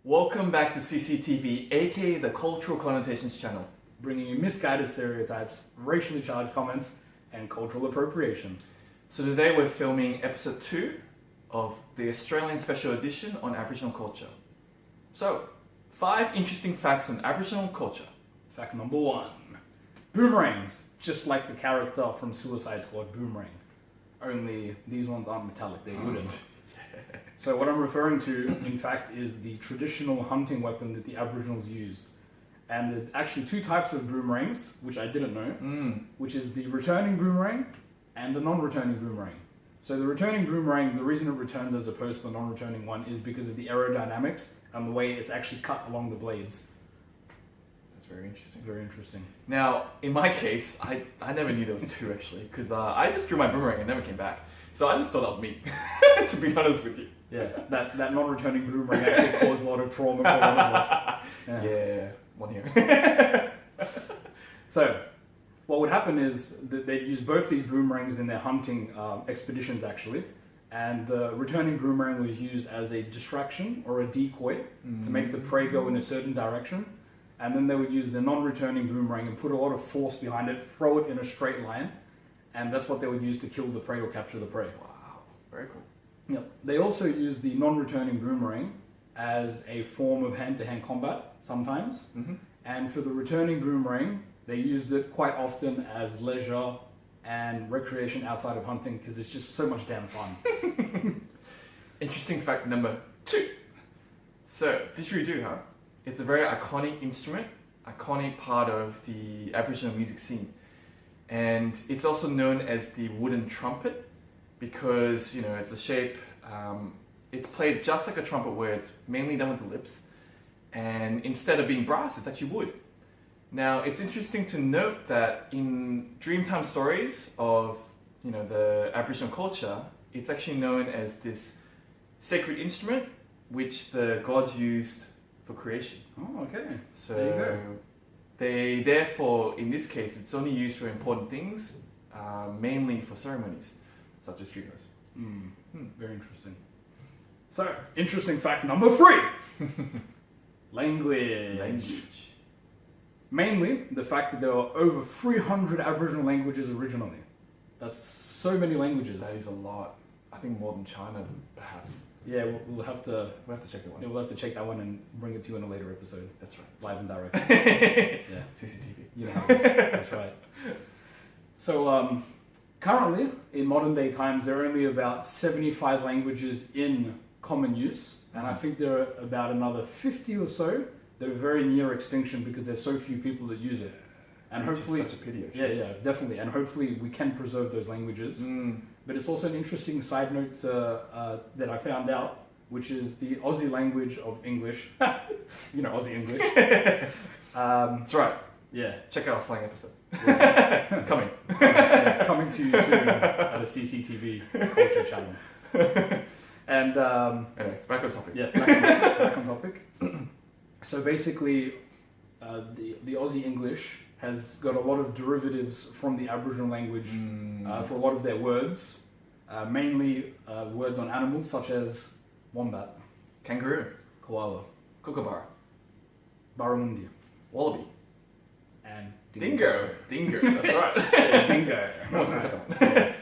Welcome back to CCTV, aka the Cultural Connotations channel. Bringing you misguided stereotypes, racially charged comments, and cultural appropriation. So today we're filming episode 2 of the Australian special edition on Aboriginal culture. So, 5 interesting facts on Aboriginal culture. Fact number 1. Boomerangs, just like the character from Suicide Squad, Boomerang. Only these ones aren't metallic, they're wooden. So what I'm referring to, in fact, is the traditional hunting weapon that the Aboriginals used. And there's actually 2 types of boomerangs, which I didn't know, which is the returning boomerang and the non-returning boomerang. So the returning boomerang, the reason it returns as opposed to the non-returning one is because of the aerodynamics and the way it's actually cut along the blades. That's very interesting. Very interesting. Now, in my case, I never knew there was 2 actually, because I just drew my boomerang and never came back. So I just thought that was me, to be honest with you. Yeah, that non-returning boomerang actually caused a lot of trauma for a lot of us. Yeah, one here. So, what would happen is that they'd use both these boomerangs in their hunting expeditions actually, and the returning boomerang was used as a distraction or a decoy to make the prey go in a certain direction, and then they would use the non-returning boomerang and put a lot of force behind it, throw it in a straight line, and that's what they would use to kill the prey or capture the prey. Wow, very cool. Yep. They also use the non-returning boomerang as a form of hand-to-hand combat sometimes, and for the returning boomerang, they used it quite often as leisure and recreation outside of hunting because it's just so much damn fun. Interesting fact number 2. So, didgeridoo, huh? It's a very iconic instrument, iconic part of the Aboriginal music scene. And it's also known as the wooden trumpet because, it's a shape, it's played just like a trumpet where it's mainly done with the lips. And instead of being brass, it's actually wood. Now, it's interesting to note that in Dreamtime stories of, the Aboriginal culture, it's actually known as this sacred instrument which the gods used for creation. Oh, okay. So there you go. They, therefore, in this case, it's only used for important things, mainly for ceremonies, such as funerals. Very interesting. So, interesting fact number 3. Language. Mainly, the fact that there are over 300 Aboriginal languages originally. That's so many languages. That is a lot. I think more than China, perhaps. Yeah, we'll have to check that one. Yeah, we'll have to check that one and bring it to you in a later episode. That's right. Live and direct. Yeah. CCTV. You know how it is. That's right. So, currently, in modern day times, there are only about 75 languages in common use. And I think there are about another 50 or so that are very near extinction because there's so few people that use it. And Which hopefully, is such a pity, actually. yeah, definitely. And hopefully we can preserve those languages. But it's also an interesting side note that I found out, which is the Aussie language of English. Aussie English. That's right. Yeah. Check out our slang episode. Yeah. Coming. Coming to you soon at a CCTV culture channel. And anyway, back on topic. yeah, back on topic. So basically, the Aussie English has got a lot of derivatives from the Aboriginal language for a lot of their words, mainly words on animals such as wombat, Kangaroo, koala, kookaburra, barramundi, wallaby, and dingo. That's right. Yeah, dingo. Almost forgot that.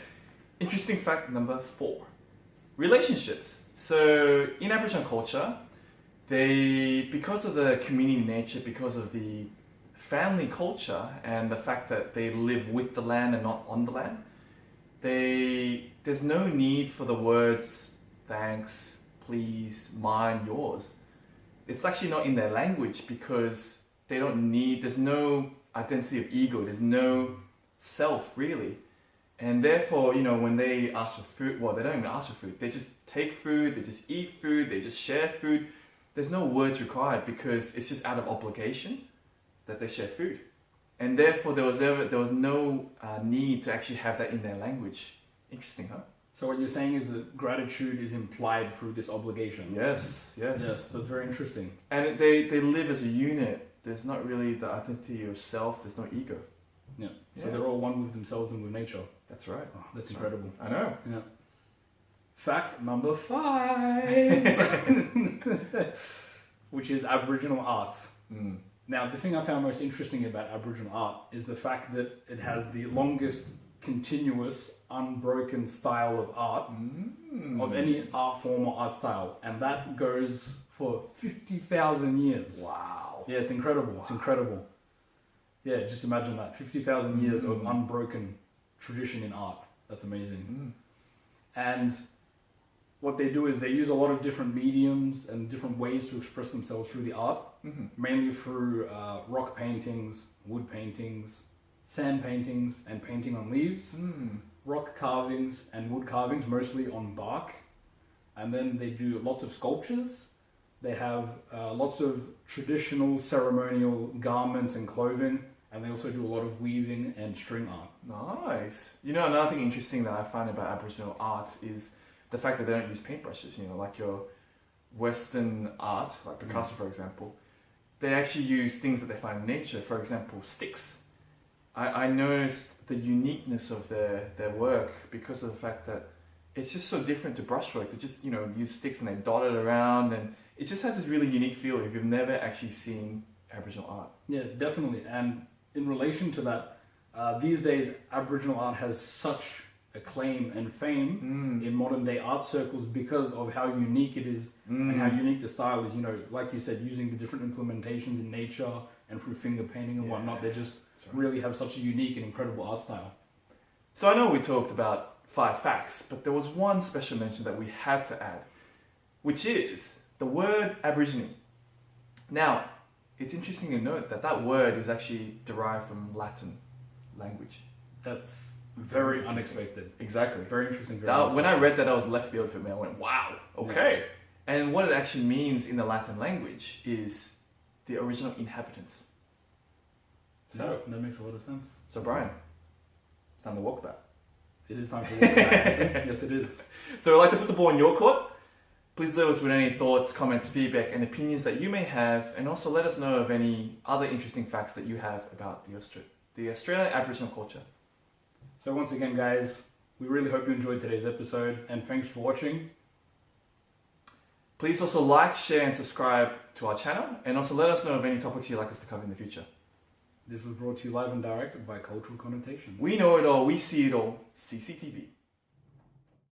Interesting fact number 4. Relationships. So in Aboriginal culture, because of the community nature, because of the family culture and the fact that they live with the land and not on the land, there's no need for the words thanks, please, mine, yours. It's actually not in their language because there's no identity of ego, there's no self really. And therefore, when they ask for food, well, they don't even ask for food. They just take food, they just eat food, they just share food. There's no words required because it's just out of obligation that they share food. And therefore, there was no need to actually have that in their language. Interesting, huh? So what you're saying is that gratitude is implied through this obligation. Yes. Yes, that's very interesting. And they live as a unit. There's not really the identity of self. There's no ego. Yeah. So they're all one with themselves and with nature. That's right. Oh, that's incredible. I know. Yeah. Fact number 5. which is Aboriginal art. Mm. Now, the thing I found most interesting about Aboriginal art is the fact that it has the longest continuous, unbroken style of art of any art form or art style, and that goes for 50,000 years. Wow. Yeah, it's incredible. It's incredible. Yeah, just imagine that 50,000 years of unbroken tradition in art. That's amazing. And what they do is they use a lot of different mediums and different ways to express themselves through the art, mainly through rock paintings, wood paintings, sand paintings, and painting on leaves, rock carvings and wood carvings, mostly on bark. And then they do lots of sculptures. They have lots of traditional ceremonial garments and clothing, and they also do a lot of weaving and string art. Nice. You know, another thing interesting that I find about Aboriginal art is the fact that they don't use paintbrushes. You know, like your Western art, like Picasso, for example, they actually use things that they find in nature. For example, sticks. I noticed the uniqueness of their work because of the fact that it's just so different to brushwork. They just, you know, use sticks and they dot it around, and it just has this really unique feel if you've never actually seen Aboriginal art. Yeah, definitely. And in relation to that, these days Aboriginal art has such acclaim and fame in modern day art circles because of how unique it is and how unique the style is. You know, like you said, using the different implementations in nature and through finger painting and whatnot, they just really have such a unique and incredible art style. So I know we talked about 5 facts, but there was one special mention that we had to add, which is the word Aborigine. Now, it's interesting to note that that word is actually derived from Latin language. That's very unexpected. Exactly. Very interesting. When I read that, I was left field for me. I went, wow, okay. Yeah. And what it actually means in the Latin language is the original inhabitants. So that makes a lot of sense. So Brian, it's time to walk back. It is time to walk back. Yes, it is. So I'd like to put the ball in your court. Please leave us with any thoughts, comments, feedback, and opinions that you may have, and also let us know of any other interesting facts that you have about the Australian Aboriginal culture. So once again, guys, we really hope you enjoyed today's episode, and thanks for watching. Please also like, share, and subscribe to our channel, and also let us know of any topics you'd like us to cover in the future. This was brought to you live and direct by Cultural Connotations. We know it all, we see it all, CCTV.